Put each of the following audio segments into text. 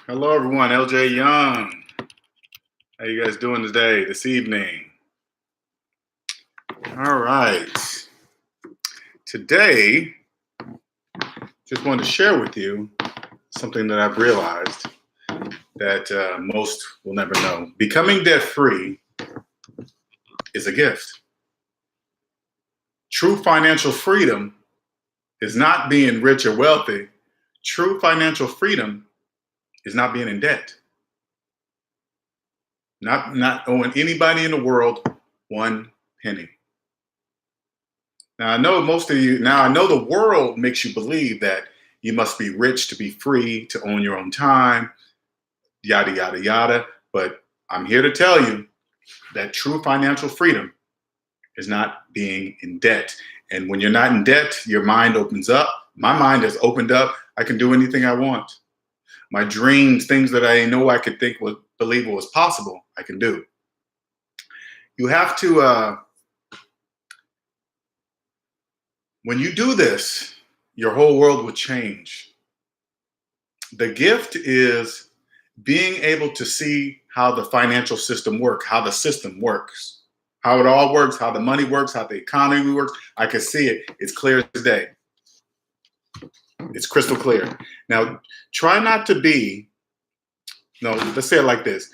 Hello, everyone. LJ Young. How you guys doing today, this evening? All right. Today, just wanted to share with you something that I've realized that most will never know. Becoming debt-free is a gift. True financial freedom is not being rich or wealthy. True financial freedom is not being in debt. Not owing anybody in the world one penny. Now, I know most of you, now I know the world makes you believe that you must be rich to be free, to own your own time, yada, yada, yada. But I'm here to tell you that true financial freedom is not being in debt. And when you're not in debt, your mind opens up. My mind has opened up. I can do anything I want. My dreams, things that I know I could think was believe was possible, I can do. You have to, when you do this, your whole world will change. The gift is being able to see how the financial system works, how the system works, how it all works, how the money works, how the economy works. I can see it. It's clear as day. It's crystal clear. Now, try not to be, no, let's say it like this.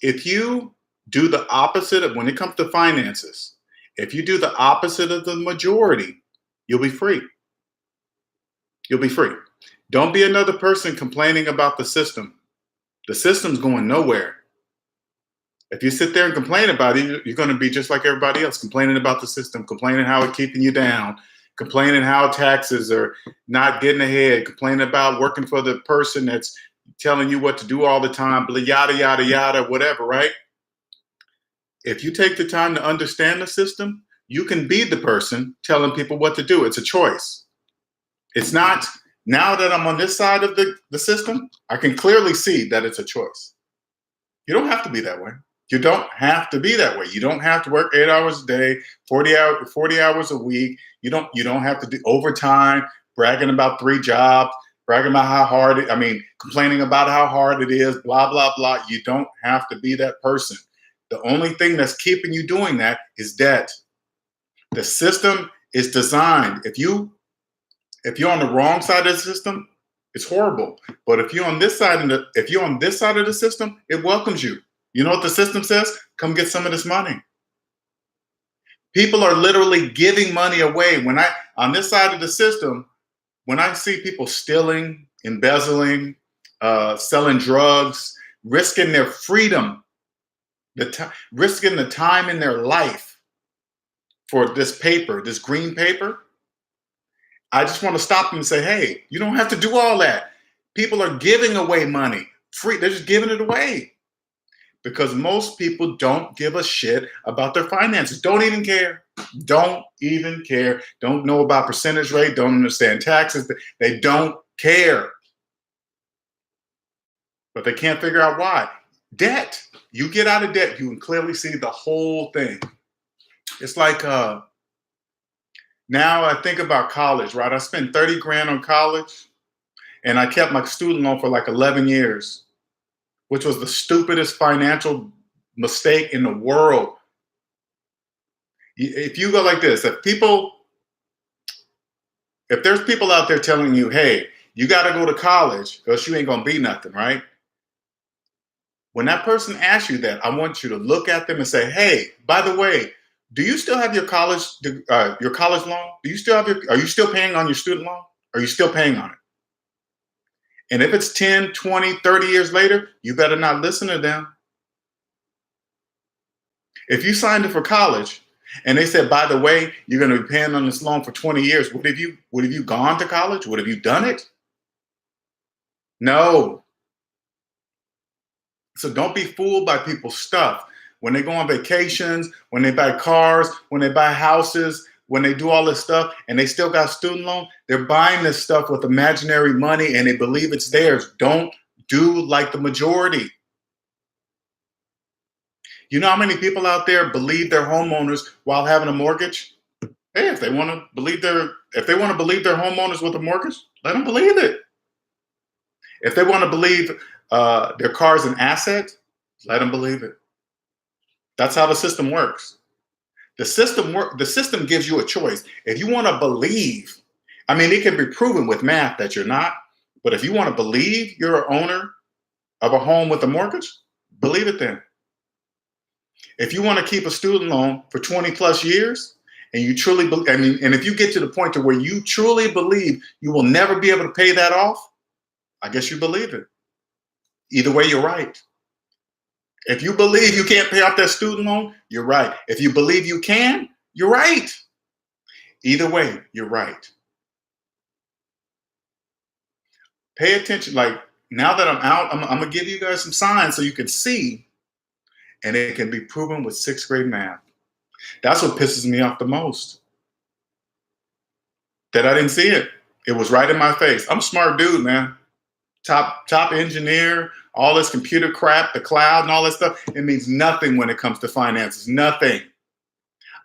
If you do the opposite of when it comes to finances, if you do the opposite of the majority, you'll be free. You'll be free. Don't be another person complaining about the system. The system's going nowhere. If you sit there and complain about it, you're going to be just like everybody else, complaining about the system, complaining how it's keeping you down, complaining how taxes are not getting ahead, complaining about working for the person that's telling you what to do all the time, yada, yada, yada, whatever, right? If you take the time to understand the system, you can be the person telling people what to do. It's a choice. It's not, now that I'm on this side of the system, I can clearly see that it's a choice. You don't have to be that way. You don't have to be that way. You don't have to work 8 hours a day, 40 hours a week. You don't have to do overtime, bragging about 3 jobs, bragging about how hard complaining about how hard it is, blah, blah, blah. You don't have to be that person. The only thing that's keeping you doing that is debt. The system is designed. If you're on the wrong side of the system, it's horrible. But if you're on this side of the system, it welcomes you. You know what the system says? Come get some of this money. People are literally giving money away. On this side of the system, when I see people stealing, embezzling, selling drugs, risking their freedom, risking the time in their life for this paper, this green paper, I just want to stop them and say, hey, you don't have to do all that. People are giving away money free. They're just giving it away because most people don't give a shit about their finances. Don't even care. Don't even care. Don't know about percentage rate. Don't understand taxes. They don't care. But they can't figure out why. Debt. You get out of debt, you can clearly see the whole thing. It's like, now I think about college, right? I spent 30 grand on college and I kept my student loan for like 11 years, which was the stupidest financial mistake in the world. If you go like this, if there's people out there telling you, hey, you got to go to college because you ain't going to be nothing, right? When that person asks you that, I want you to look at them and say, hey, by the way, do you still have your college loan? Do you still have are you still paying on your student loan? Are you still paying on it? And if it's 10, 20, 30 years later, you better not listen to them. If you signed up for college and they said, by the way, you're going to be paying on this loan for 20 years, would have you gone to college? Would have you done it? No. So don't be fooled by people's stuff. When they go on vacations, when they buy cars, when they buy houses, when they do all this stuff and they still got student loan, they're buying this stuff with imaginary money and they believe it's theirs. Don't do like the majority. You know how many people out there believe they're homeowners while having a mortgage? Hey, if they want to believe they're homeowners with a mortgage, let them believe it. If they want to believe their car is an asset, let them believe it. That's how the system works. The system gives you a choice. If you want to believe, I mean, it can be proven with math that you're not, but if you want to believe you're an owner of a home with a mortgage, believe it then. If you want to keep a student loan for 20 plus years and you truly believe, and if you get to the point to where you truly believe you will never be able to pay that off, I guess you believe it. Either way, you're right. If you believe you can't pay off that student loan, you're right. If you believe you can, you're right. Either way, you're right. Pay attention. Like now that I'm out, I'm going to give you guys some signs so you can see, and it can be proven with sixth grade math. That's what pisses me off the most. That I didn't see it. It was right in my face. I'm a smart dude, man. Top engineer, all this computer crap, the cloud and all that stuff. It means nothing when it comes to finances. Nothing.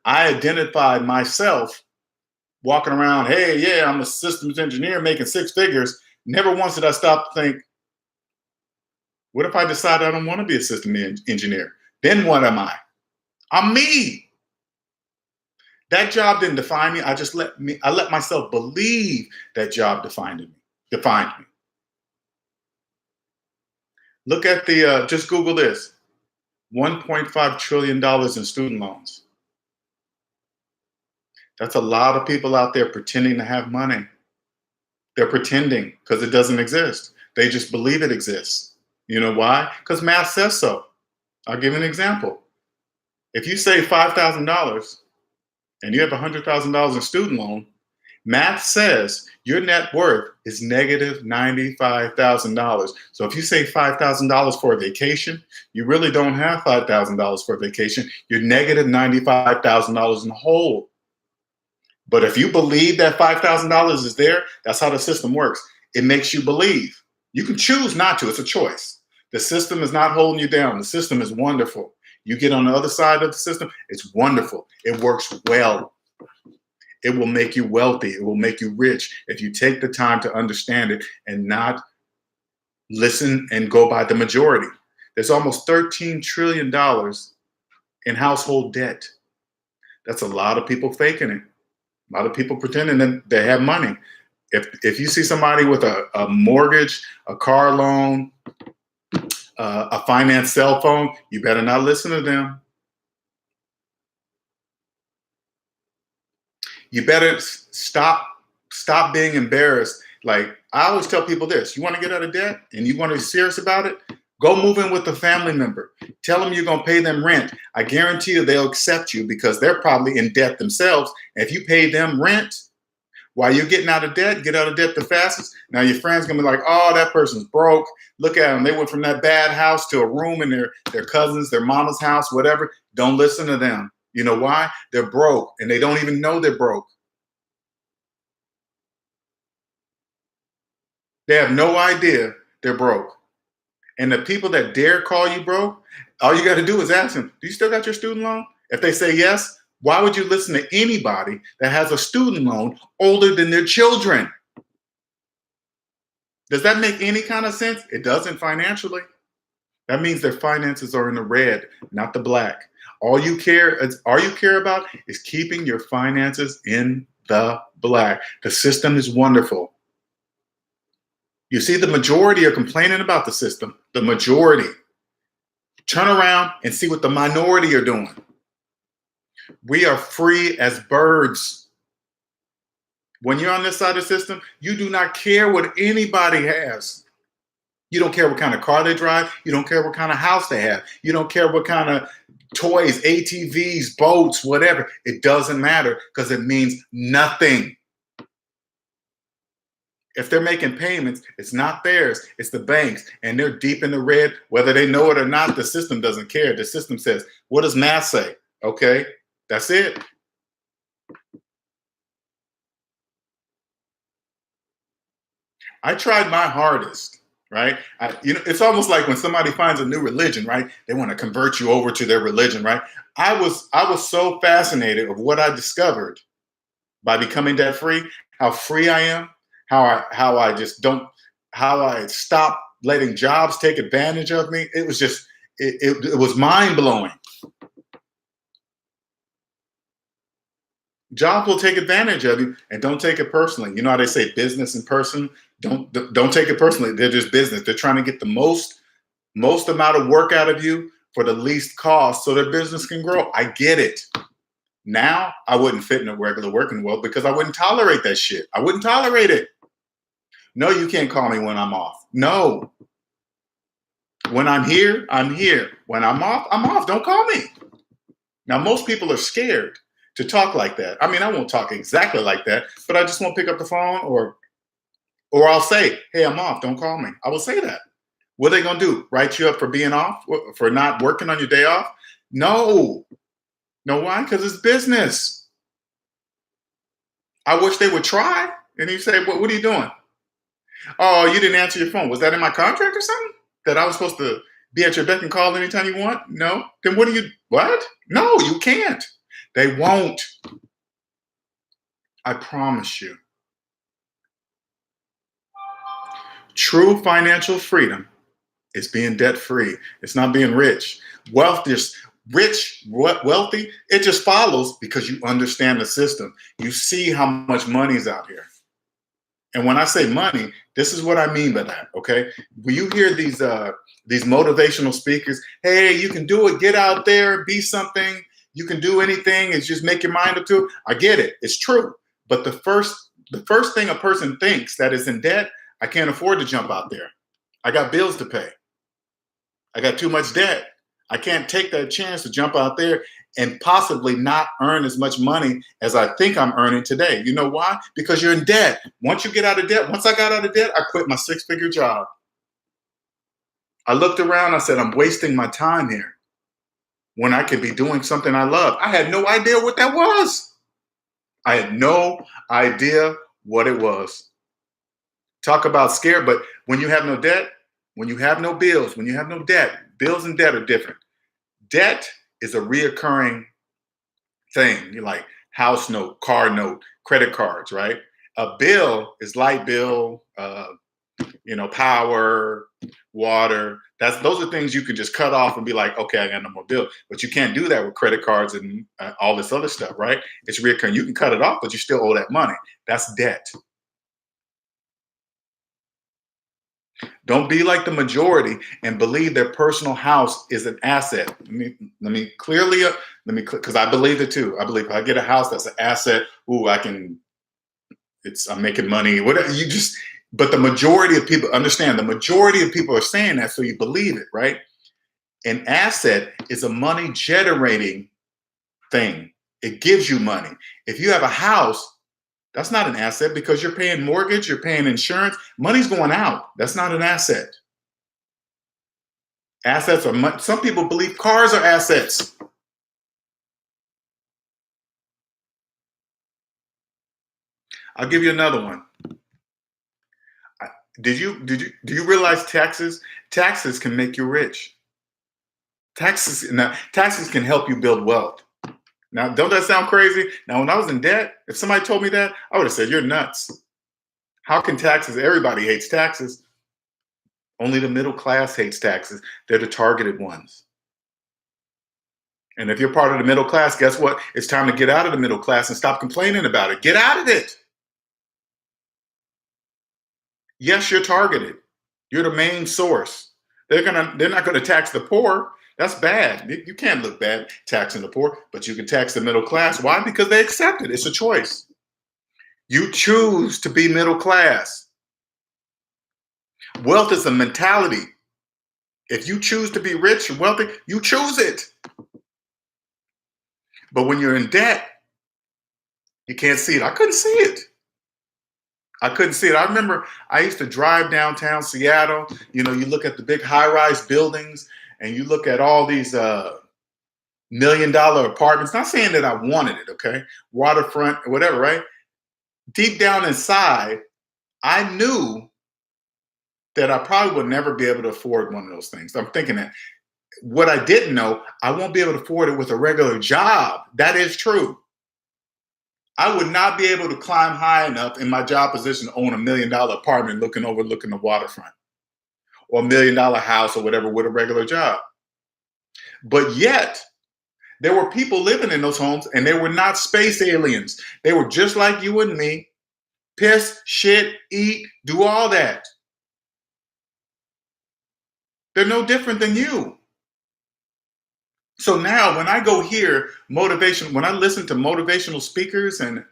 I identified myself walking around, hey, yeah, I'm a systems engineer making six figures. Never once did I stop to think, what if I decide I don't want to be a system engineer? Then what am I? I'm me. That job didn't define me. I let myself believe that job defined me. Look at just Google this, $1.5 trillion in student loans. That's a lot of people out there pretending to have money. They're pretending because it doesn't exist. They just believe it exists. You know why? Because math says so. I'll give you an example. If you save $5,000 and you have $100,000 in student loan, math says your net worth is negative $95,000. So if you save $5,000 for a vacation, you really don't have $5,000 for a vacation. You're negative $95,000 in the hole. But if you believe that $5,000 is there, that's how the system works. It makes you believe. You can choose not to. It's a choice. The system is not holding you down. The system is wonderful. You get on the other side of the system, it's wonderful. It works well. It will make you wealthy. It will make you rich if you take the time to understand it and not listen and go by the majority. There's almost $13 trillion in household debt. That's a lot of people faking it. A lot of people pretending that they have money. If you see somebody with a mortgage, a car loan, a finance cell phone, you better not listen to them. You better stop being embarrassed. Like I always tell people this, you want to get out of debt and you want to be serious about it, go move in with a family member. Tell them you're going to pay them rent. I guarantee you they'll accept you because they're probably in debt themselves. And if you pay them rent while you're getting out of debt, get out of debt the fastest. Now your friend's going to be like, oh, that person's broke. Look at them. They went from that bad house to a room in their cousin's, their mama's house, whatever. Don't listen to them. You know why? They're broke and they don't even know they're broke. They have no idea they're broke. And the people that dare call you broke, all you got to do is ask them, do you still got your student loan? If they say yes, why would you listen to anybody that has a student loan older than their children? Does that make any kind of sense? It doesn't financially. That means their finances are in the red, not the black. All you care about is keeping your finances in the black. The system is wonderful. You see, the majority are complaining about the system. The majority. Turn around and see what the minority are doing. We are free as birds. When you're on this side of the system, you do not care what anybody has. You don't care what kind of car they drive. You don't care what kind of house they have. You don't care what kind of toys, ATVs, boats, whatever. It doesn't matter because it means nothing. If they're making payments, it's not theirs, it's the banks, and they're deep in the red. Whether they know it or not, the system doesn't care. The system says, what does math say? Okay, that's it. I tried my hardest, right? It's almost like when somebody finds a new religion, right? They want to convert you over to their religion, right? I was so fascinated of what I discovered by becoming debt free, how free I am, how I just don't. how I stopped letting jobs take advantage of me. It was just, it was mind blowing. Jobs will take advantage of you, and don't take it personally. You know how they say business and person. Don't take it personally. They're just business. They're trying to get the most amount of work out of you for the least cost, so their business can grow. I get it. Now I wouldn't fit in a regular working world because I wouldn't tolerate that shit. I wouldn't tolerate it. No, you can't call me when I'm off. No. When I'm here, I'm here. When I'm off, I'm off. Don't call me. Now, most people are scared to talk like that. I mean, I won't talk exactly like that, but I just won't pick up the phone, or I'll say, "Hey, I'm off. Don't call me." I will say that. What are they gonna do? Write you up for being off, for not working on your day off? No. No, why? Because it's business. I wish they would try. And you say, what are you doing? Oh, you didn't answer your phone. Was that in my contract or something? That I was supposed to be at your beck and call anytime you want? No. Then what? No, you can't. They won't. I promise you. True financial freedom is being debt free. It's not being rich. Wealth is wealthy. It just follows because you understand the system. You see how much money is out here. And when I say money, this is what I mean by that. Okay, when you hear these motivational speakers, hey, you can do it. Get out there, be something. You can do anything. And just make your mind up to it. I get it. It's true. But the first thing a person thinks that is in debt, I can't afford to jump out there. I got bills to pay. I got too much debt. I can't take that chance to jump out there and possibly not earn as much money as I think I'm earning today. You know why? Because you're in debt. Once you get out of debt, once I got out of debt, I quit my 6-figure job. I looked around, I said, I'm wasting my time here when I could be doing something I love. I had no idea what that was. I had no idea what it was. Talk about scared, but when you have no debt, when you have no bills, when you have no debt, bills and debt are different. Debt is a reoccurring thing. You're like house note, car note, credit cards, right? A bill is light bill, power, water. Those are things you can just cut off and be like, okay, I got no more bill. But you can't do that with credit cards and all this other stuff, right? It's reoccurring. You can cut it off, but you still owe that money. That's debt. Don't be like the majority and believe their personal house is an asset. Because I believe it too. I believe if I get a house that's an asset, I'm making money, whatever. But the majority of people understand, the majority of people are saying that, so you believe it, right? An asset is a money generating thing. It gives you money. If you have a house, that's not an asset because you're paying mortgage, you're paying insurance, money's going out. That's not an asset. Assets are money. Some people believe cars are assets. I'll give you another one. Do you realize taxes can make you rich? Taxes can help you build wealth. Now, don't that sound crazy? Now, when I was in debt, if somebody told me that, I would have said, you're nuts. How can taxes? Everybody hates taxes. Only the middle class hates taxes. They're the targeted ones. And if you're part of the middle class, guess what? It's time to get out of the middle class and stop complaining about it. Get out of it. Yes, you're targeted. You're the main source. They're not gonna tax the poor. That's bad. You can't look bad taxing the poor, but you can tax the middle class. Why? Because they accept it. It's a choice. You choose to be middle class. Wealth is a mentality. If you choose to be rich and wealthy, you choose it. But when you're in debt, you can't see it. I couldn't see it. I remember I used to drive downtown Seattle. You look at the big high-rise buildings and you look at all these $1 million apartments. Not saying that I wanted it, okay? Waterfront, whatever, right? Deep down inside, I knew that I probably would never be able to afford one of those things. I'm thinking that. What I didn't know, I won't be able to afford it with a regular job. That is true. I would not be able to climb high enough in my job position to own $1 million apartment overlooking the waterfront, or $1 million house or whatever with a regular job. But yet, there were people living in those homes, and they were not space aliens. They were just like you and me. Piss, shit, eat, do all that. They're no different than you. So now when I go hear motivation, when I listen to motivational speakers and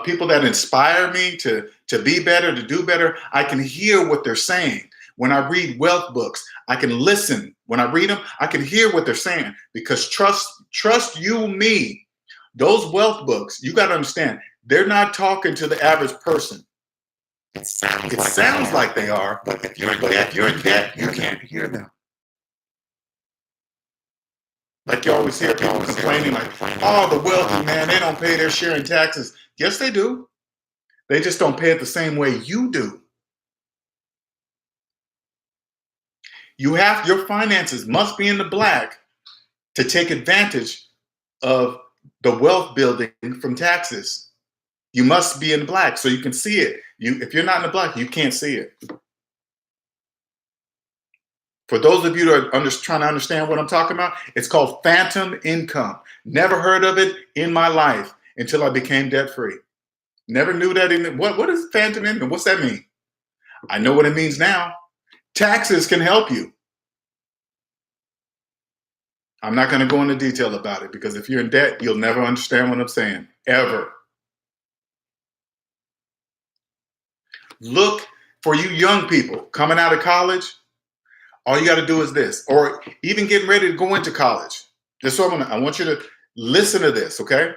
people that inspire me to be better, to do better, I can hear what they're saying. When I read wealth books, I can listen. When I read them, I can hear what they're saying, because trust you, me, those wealth books, you got to understand, they're not talking to the average person. It sounds, It sounds like they are, but if you're in debt, you can't hear them. Like you always hear people complaining, like, oh, the wealthy, man, they don't pay their share in taxes. Yes, they do. They just don't pay it the same way you do. Your finances must be in the black to take advantage of the wealth building from taxes. You must be in the black so you can see it. If you're not in the black, you can't see it. For those of you that are trying to understand what I'm talking about, it's called phantom income. Never heard of it in my life until I became debt free. Never knew that. What is phantom income? What's that mean? I know what it means now. Taxes can help you. I'm not going to go into detail about it, because if you're in debt, you'll never understand what I'm saying, ever. Look, for you young people coming out of college, all you got to do is this, or even getting ready to go into college. I want you to listen to this, okay?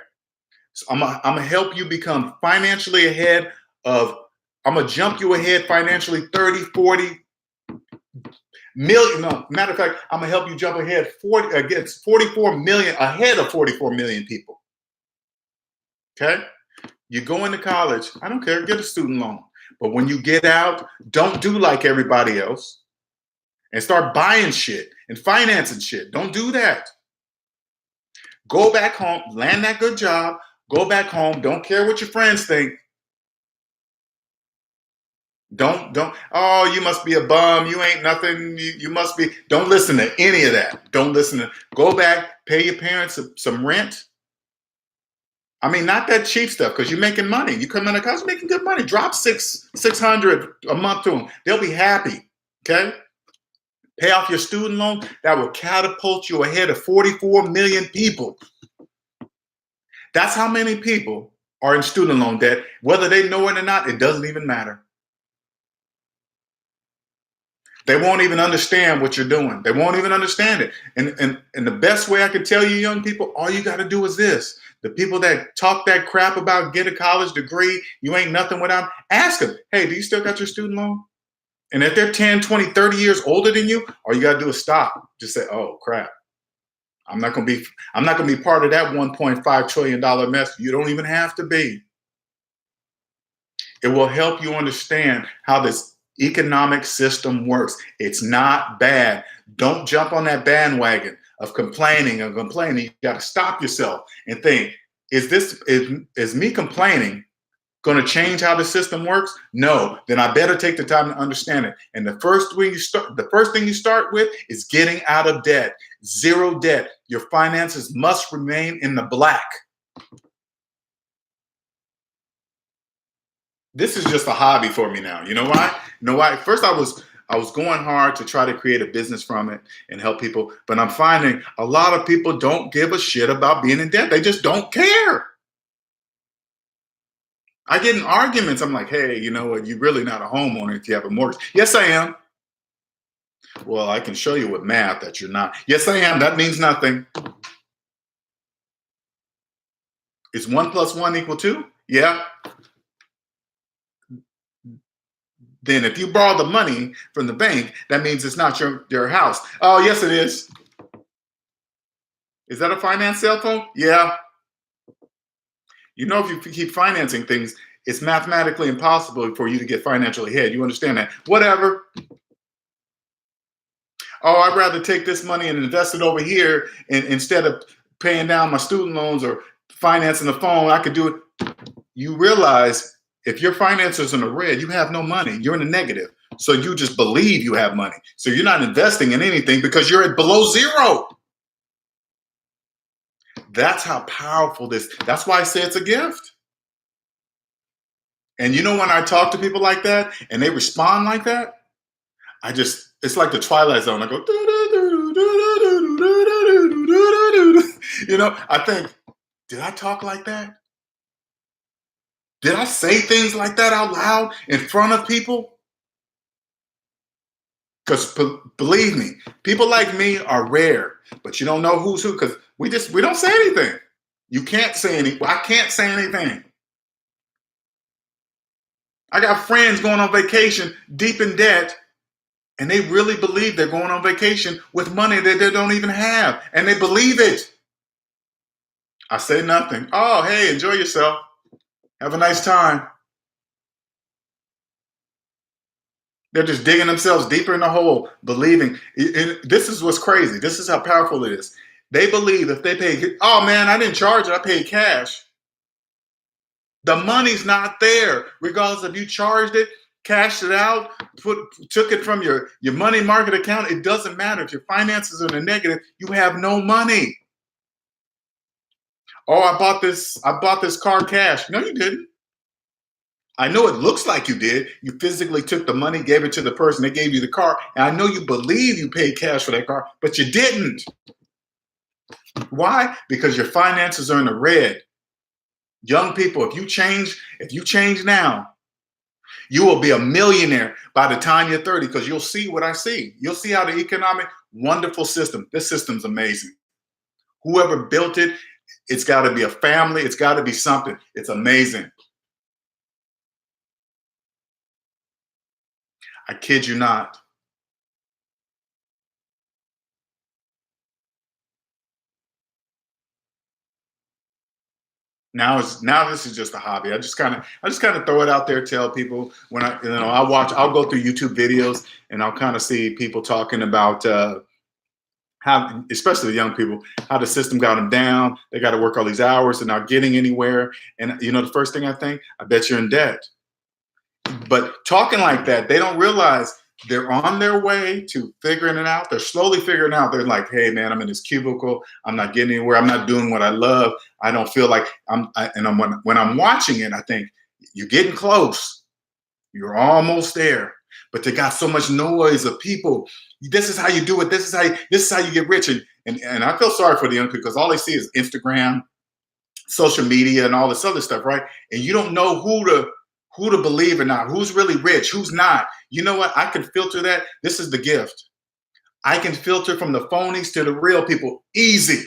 So I'm gonna help you become financially ahead of, I'm gonna jump you ahead financially 30, 40 million. No, matter of fact, I'm gonna help you jump ahead 44 million, ahead of 44 million people. Okay? You go into college, I don't care, get a student loan. But when you get out, don't do like everybody else and start buying shit and financing shit. Don't do that. Go back home, land that good job, go back home, don't care what your friends think. Don't, oh, you must be a bum, you ain't nothing, you must be, don't listen to any of that. Don't listen to, go back, pay your parents some rent. I mean, not that cheap stuff, because you're making money. You come in the college making good money. Drop $600 a month to them. They'll be happy, okay? Pay off your student loan. That will catapult you ahead of 44 million people. That's how many people are in student loan debt. Whether they know it or not, it doesn't even matter. They won't even understand what you're doing. They won't even understand it. And the best way I can tell you, young people, all you got to do is this. The people that talk that crap about get a college degree, you ain't nothing without, ask them, hey, do you still got your student loan? And if they're 10, 20, 30 years older than you, all you got to do is stop. Just say, oh, crap. I'm not going to be part of that $1.5 trillion mess. You don't even have to be. It will help you understand how this economic system works. It's not bad. Don't jump on that bandwagon of complaining. You got to stop yourself and think, is me complaining going to change how the system works? No. Then I better take the time to understand it. And the first thing you start with is getting out of debt. Zero debt. Your finances must remain in the black. This is just a hobby for me now. You know why? First I was going hard to try to create a business from it and help people, but I'm finding a lot of people don't give a shit about being in debt. They just don't care. I get in arguments. I'm like, hey, you know what? You're really not a homeowner if you have a mortgage. Yes, I am. Well, I can show you with math that you're not. Yes, I am. That means nothing. Is 1 + 1 = 2? Yeah. Then if you borrow the money from the bank, that means it's not your house. Oh, yes, it is. Is that a finance cell phone? Yeah. You know, if you keep financing things, it's mathematically impossible for you to get financially ahead. You understand that? Whatever. Oh, I'd rather take this money and invest it over here instead of paying down my student loans or financing the phone. I could do it. You realize if your finances are in the red, you have no money. You're in the negative. So you just believe you have money. So you're not investing in anything because you're at below zero. That's how powerful this. That's why I say it's a gift. And you know, when I talk to people like that and they respond like that, it's like the Twilight Zone. I go, you know, I think, did I talk like that? Did I say things like that out loud in front of people? Because believe me, people like me are rare, but you don't know who's who because we don't say anything. You can't say anything. I can't say anything. I got friends going on vacation deep in debt, and they really believe they're going on vacation with money that they don't even have, and they believe it. I say nothing. Oh, hey, enjoy yourself. Have a nice time. They're just digging themselves deeper in the hole, believing. And this is what's crazy. This is how powerful it is. They believe if they pay, oh man, I didn't charge it, I paid cash. The money's not there, regardless if you charged it, cashed it out, took it from your money market account. It doesn't matter. If your finances are in the negative, you have no money. Oh, I bought this car cash. No, you didn't. I know it looks like you did. You physically took the money, gave it to the person that gave you the car. And I know you believe you paid cash for that car, but you didn't. Why? Because your finances are in the red. Young people, if you change now, you will be a millionaire by the time you're 30 because you'll see what I see. You'll see how the economic, wonderful system, this system's amazing. Whoever built it, it's got to be a family. It's got to be something. It's amazing. I kid you not. Now this is just a hobby. I just kind of throw it out there, tell people when I'll go through YouTube videos and I'll kind of see people talking about how, especially the young people, how the system got them down. They got to work all these hours and not getting anywhere. And you know, the first thing I think, I bet you're in debt. But talking like that, they don't realize they're on their way to figuring it out. They're slowly figuring out. They're like, hey, man, I'm in this cubicle. I'm not getting anywhere. I'm not doing what I love. I don't feel like when I'm watching it, I think you're getting close. You're almost there. But they got so much noise of people. This is how you do it. This is how you get rich. And I feel sorry for the young people because all they see is Instagram, social media, and all this other stuff, right? And you don't know who to believe or not, who's really rich, who's not. You know what? I can filter that. This is the gift. I can filter from the phonies to the real people easy.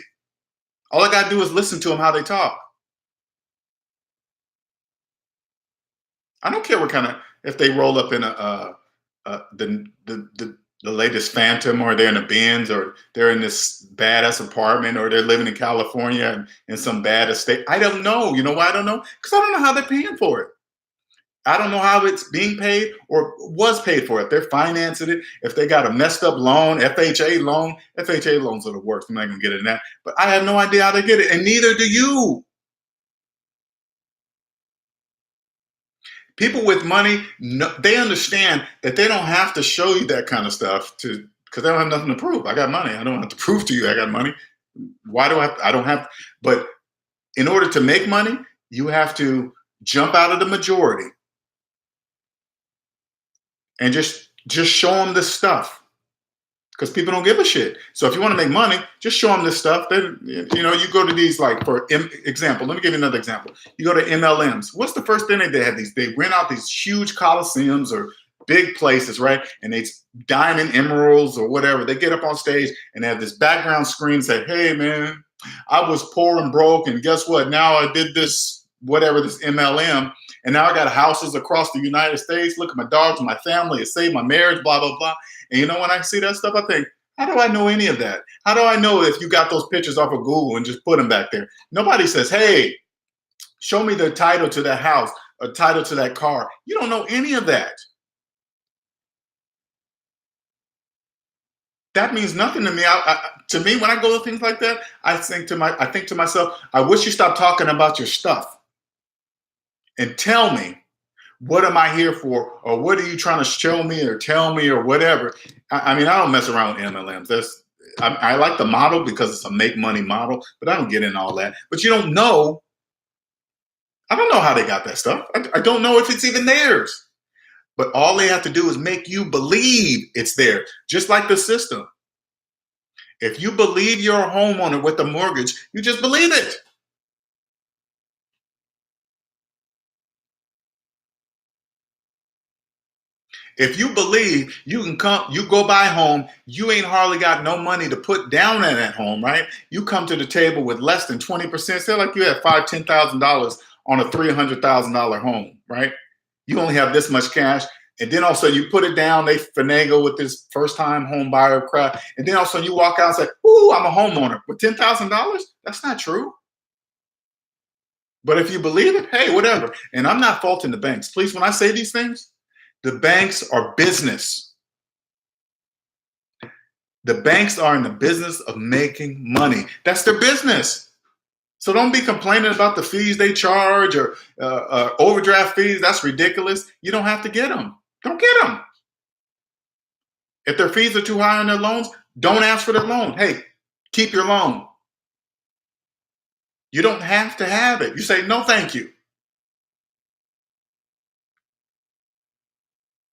All I got to do is listen to them how they talk. I don't care what kind of, if they roll up in the latest Phantom, or they're in a Benz, or they're in this badass apartment, or they're living in California and in some bad estate. I don't know. You know why I don't know? Because I don't know how they're paying for it. I don't know how it's being paid or was paid for. If they're financing it, if they got a messed up loan, FHA loans are the worst. I'm not going to get into that. But I have no idea how they get it, and neither do you. People with money, they understand that they don't have to show you that kind of stuff because they don't have nothing to prove. I got money. I don't have to prove to you I got money. Why do I don't have, but in order to make money, you have to jump out of the majority and just show them this stuff, because people don't give a shit. So if you want to make money, just show them this stuff. Then you go to these, like, for example, let me give you another example. You go to MLMs. What's the first thing they have? They rent out these huge coliseums or big places, right? And they diamond emeralds or whatever. They get up on stage and they have this background screen say, "Hey man, I was poor and broke, and guess what? Now I did this, whatever, this MLM. And now I got houses across the United States. Look at my dogs, my family. It saved my marriage, blah, blah, blah." And you know, when I see that stuff, I think, how do I know any of that? How do I know if you got those pictures off of Google and just put them back there? Nobody says, hey, show me the title to that house, a title to that car. You don't know any of that. That means nothing to me. To me, when I go to things like that, I think to myself, I wish you stopped talking about your stuff and tell me, what am I here for, or what are you trying to show me or tell me or whatever. I mean, I don't mess around with MLMs. I like the model because it's a make money model, but I don't get in all that. But you don't know. I don't know how they got that stuff. I don't know if it's even theirs. But all they have to do is make you believe it's there, just like the system. If you believe you're a homeowner with a mortgage, you just believe it. If you believe you can come, you go buy a home, you ain't hardly got no money to put down in that home, right? You come to the table with less than 20%, say like you have $5,000, $10,000 on a $300,000 home, right? You only have this much cash. And then also you put it down, they finagle with this first time home buyer crowd. And then also you walk out and say, ooh, I'm a homeowner with $10,000. That's not true. But if you believe it, hey, whatever. And I'm not faulting the banks. Please, when I say these things, the banks are business. The banks are in the business of making money. That's their business. So don't be complaining about the fees they charge or overdraft fees. That's ridiculous. You don't have to get them. Don't get them. If their fees are too high on their loans, don't ask for their loan. Hey, keep your loan. You don't have to have it. You say, no, thank you.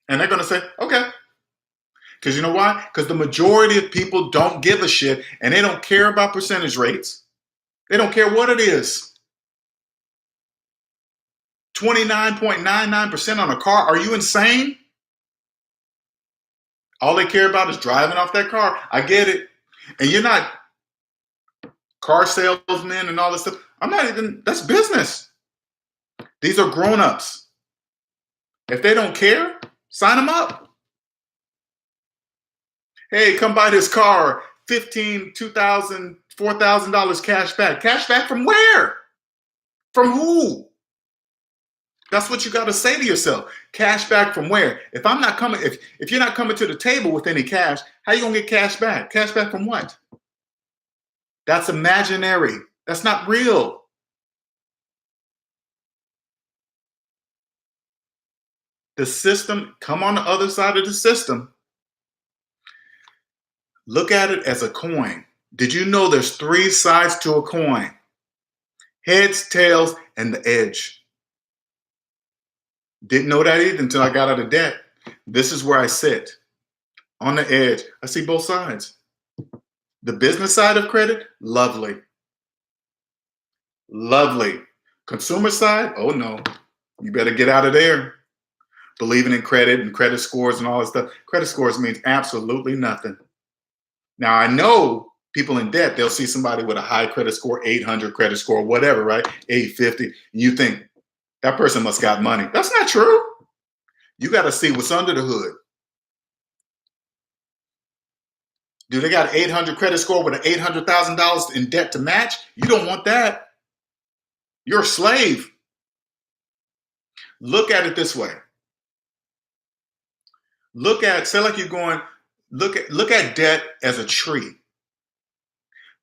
And they're going to say, okay. Because you know why? Because the majority of people don't give a shit and they don't care about percentage rates. They don't care what it is. 29.99% on a car. Are you insane? All they care about is driving off that car. I get it. And you're not car salesmen and all this stuff. That's business. These are grown-ups. If they don't care, sign them up. Hey, come buy this car, $1,500, $2,000, $4,000 cash back. Cash back from where? From who? That's what you got to say to yourself. Cash back from where? If I'm not coming, if you're not coming to the table with any cash, how you gonna get cash back? Cash back from what? That's imaginary. That's not real. The system, come on the other side of the system. Look at it as a coin. Did you know there's 3 sides to a coin? Heads, tails, and the edge. Didn't know that either until I got out of debt. This is where I sit. On the edge. I see both sides. The business side of credit, lovely. Lovely. Consumer side, oh no. You better get out of there. Believing in credit and credit scores and all this stuff. Credit scores means absolutely nothing. Now, I know people in debt, they'll see somebody with a high credit score, 800 credit score, whatever, right? 850. And you think that person must got money. That's not true. You got to see what's under the hood. Do they got an 800 credit score with an $800,000 in debt to match? You don't want that. You're a slave. Look at it this way. Say like you're going, look at debt as a tree.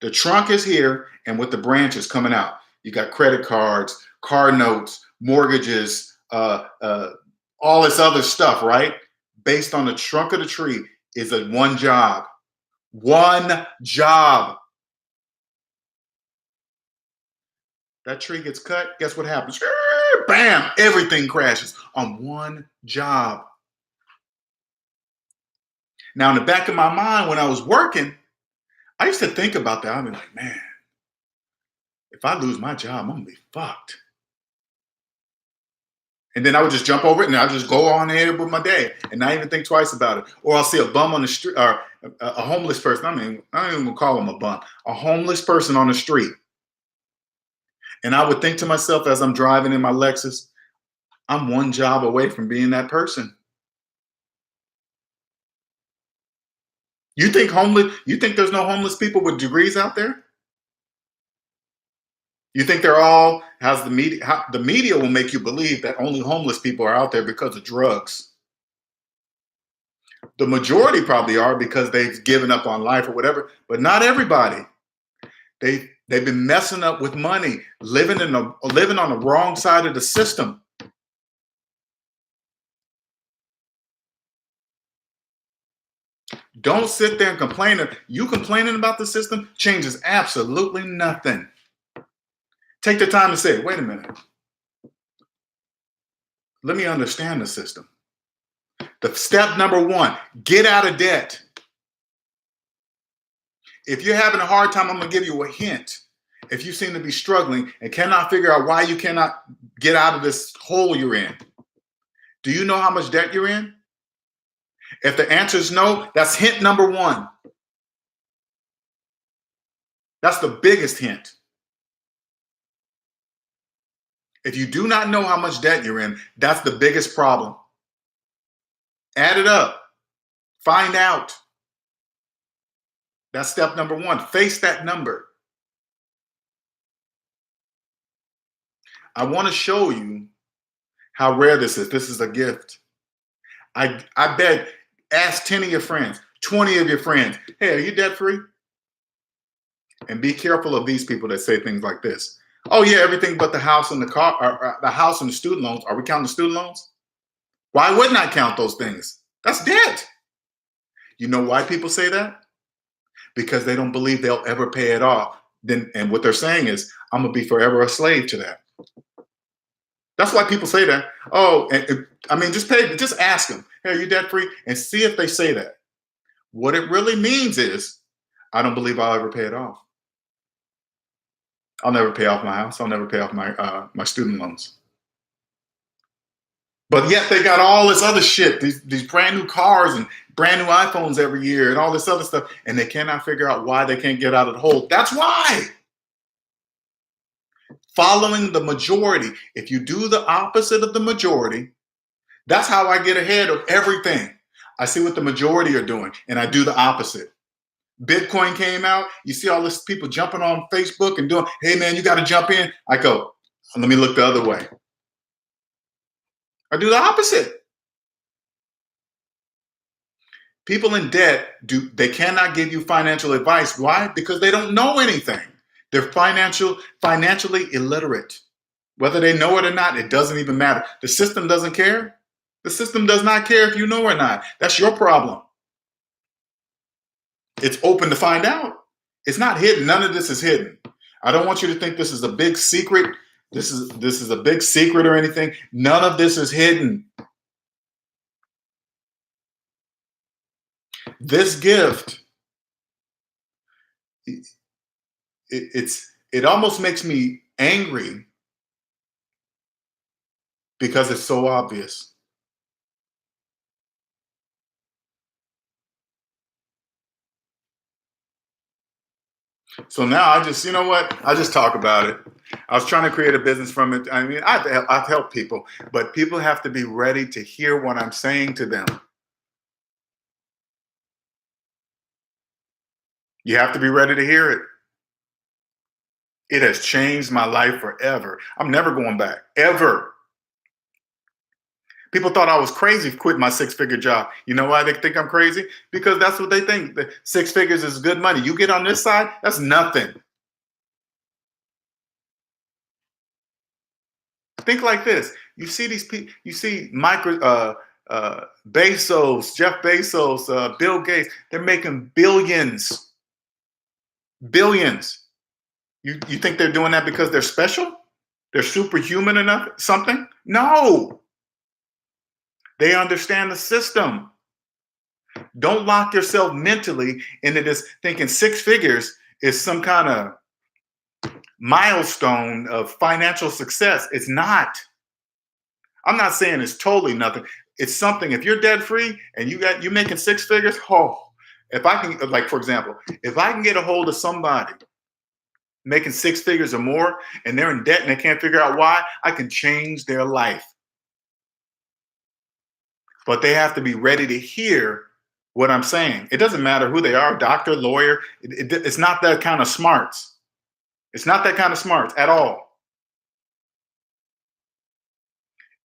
The trunk is here and with the branches coming out. You got credit cards, car notes, mortgages, all this other stuff, right? Based on the trunk of the tree is a one job. One job. That tree gets cut, guess what happens? Bam, everything crashes on one job. Now, in the back of my mind, when I was working, I used to think about that. I'd be like, man, if I lose my job, I'm gonna be fucked. And then I would just jump over it and I'll just go on ahead with my day and not even think twice about it. Or I'll see a bum on the street or a homeless person. I don't even call him a bum. A homeless person on the street. And I would think to myself as I'm driving in my Lexus, I'm one job away from being that person. You think there's no homeless people with degrees out there? You think they're all, the media will make you believe that only homeless people are out there because of drugs. The majority probably are because they've given up on life or whatever, but not everybody. They've been messing up with money, living on the wrong side of the system. Don't sit there and complain. You complaining about the system changes absolutely nothing. Take the time to say, wait a minute. Let me understand the system. The step number one, get out of debt. If you're having a hard time, I'm going to give you a hint. If you seem to be struggling and cannot figure out why you cannot get out of this hole you're in, do you know how much debt you're in? If the answer is no, that's hint number one. That's the biggest hint. If you do not know how much debt you're in, that's the biggest problem. Add it up. Find out. That's step number one. Face that number. I want to show you how rare this is. This is a gift. I bet, ask 10 of your friends, 20 of your friends, hey, are you debt free? And be careful of these people that say things like this. Oh yeah, everything but the house and the car, or the house and the student loans. Are we counting the student loans? Why wouldn't I count those things? That's debt. You know why people say that? Because they don't believe they'll ever pay it off. And what they're saying is, I'm gonna be forever a slave to that. That's why people say that. Oh, just ask them, hey, are you debt free? And see if they say that. What it really means is, I don't believe I'll ever pay it off. I'll never pay off my house. I'll never pay off my student loans. But yet they got all this other shit, these brand new cars and brand new iPhones every year and all this other stuff, and they cannot figure out why they can't get out of the hole. That's why. Following the majority. If you do the opposite of the majority, that's how I get ahead of everything. I see what the majority are doing, and I do the opposite. Bitcoin came out. You see all this people jumping on Facebook and doing, hey man, you got to jump in. I go, let me look the other way. I do the opposite. People in debt, they cannot give you financial advice. Why? Because they don't know anything. They're financially illiterate. Whether they know it or not, it doesn't even matter. The system doesn't care. The system does not care if you know or not. That's your problem. It's open to find out. It's not hidden. None of this is hidden. I don't want you to think this is a big secret. This is a big secret or anything. None of this is hidden. This gift, it almost makes me angry because it's so obvious. So now I just, you know what? I just talk about it. I was trying to create a business from it. I mean, I've helped people, but people have to be ready to hear what I'm saying to them. You have to be ready to hear it. It has changed my life forever. I'm never going back, ever. People thought I was crazy for quitting my six-figure job. You know why they think I'm crazy? Because that's what they think. The 6 figures is good money. You get on this side, that's nothing. Think like this. You see these people, you see Bezos, Jeff Bezos, Bill Gates, they're making billions. Billions. You think they're doing that because they're special? They're superhuman enough? Something? No. They understand the system. Don't lock yourself mentally into this thinking 6 figures is some kind of milestone of financial success. It's not. I'm not saying it's totally nothing. It's something. If you're debt free and you're making 6 figures, if I can, like for example, if I can get a hold of somebody making 6 figures or more and they're in debt and they can't figure out why, I can change their life. But they have to be ready to hear what I'm saying. It doesn't matter who they are, doctor, lawyer. It's not that kind of smarts. It's not that kind of smarts at all.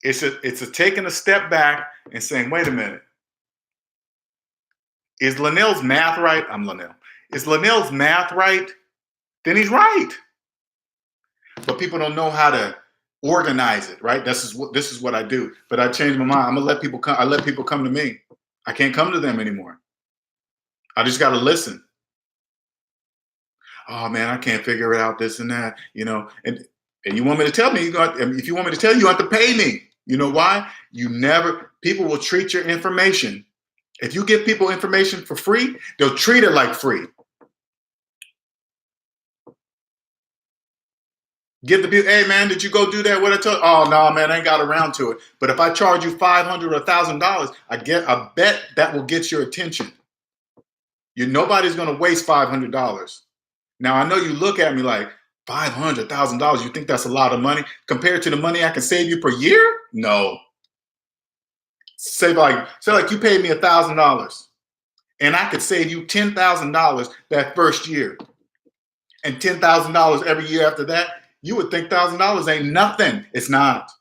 It's a taking a step back and saying, wait a minute. Is Linnell's math right? I'm Linnell. Is Linnell's math right? Then he's right. But people don't know how to organize it, right? This is what I do. But I changed my mind. I'm gonna let people come. I let people come to me. I can't come to them anymore. I just gotta listen. Oh man, I can't figure it out, this and that, and you want me to tell me, if you want me to tell you, you have to pay me. You know why? People will treat your information. If you give people information for free, they'll treat it like free. Give the people, hey man, did you go do that? What I told? Oh no, man, I ain't got around to it. But if I charge you $500 or $1,000, I bet that will get your attention. Nobody's gonna waste $500. Now I know you look at me like $500, $1,000. You think that's a lot of money compared to the money I can save you per year? No. Say like you paid me $1,000, and I could save you $10,000 that first year, and $10,000 every year after that. You would think $1,000 ain't nothing. It's not.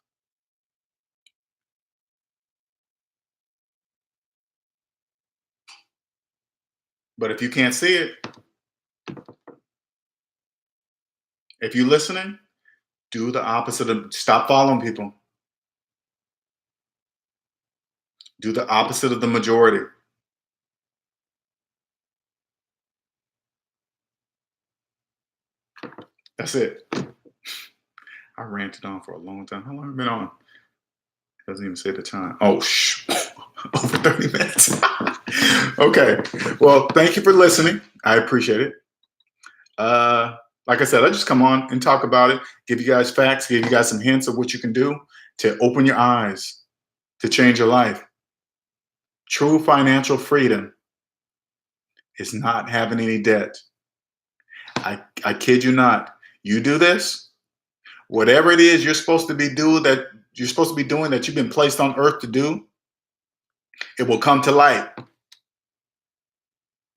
But if you can't see it, if you're listening, do the opposite of stop following people. Do the opposite of the majority. That's it. I ranted on for a long time. How long have I been on? Doesn't even say the time. Oh, over 30 minutes. Okay. Well, thank you for listening. I appreciate it. Like I said, I just come on and talk about it, give you guys facts, give you guys some hints of what you can do to open your eyes, to change your life. True financial freedom is not having any debt. I kid you not. You do this, whatever it is you're supposed to be doing that you've been placed on earth to do, it will come to light.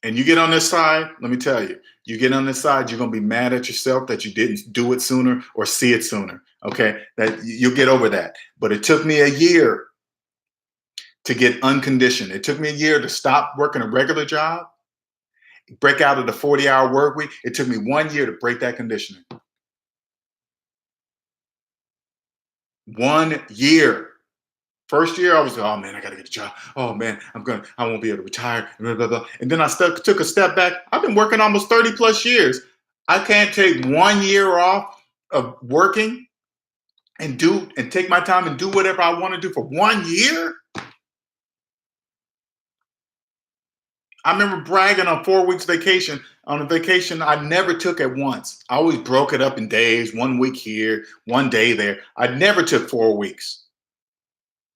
And you get on this side, let me tell you, you get on this side, you're going to be mad at yourself that you didn't do it sooner or see it sooner. Okay. That you'll get over that. But it took me a year to get unconditioned. It took me a year to stop working a regular job, break out of the 40-hour work week. It took me 1 year to break that conditioning. 1 year. First year, I was, oh man, I got to get a job. Oh man, I won't be able to retire. Blah, blah, blah. And then I took a step back. I've been working almost 30 plus years. I can't take 1 year off of working and take my time and do whatever I want to do for 1 year. I remember bragging on 4 weeks vacation. On a vacation I never took at once. I always broke it up in days, 1 week here, 1 day there. I never took 4 weeks.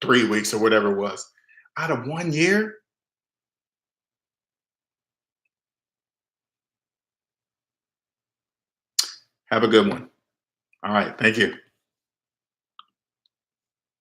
3 weeks or whatever it was, out of 1 year. Have a good one. All right. Thank you.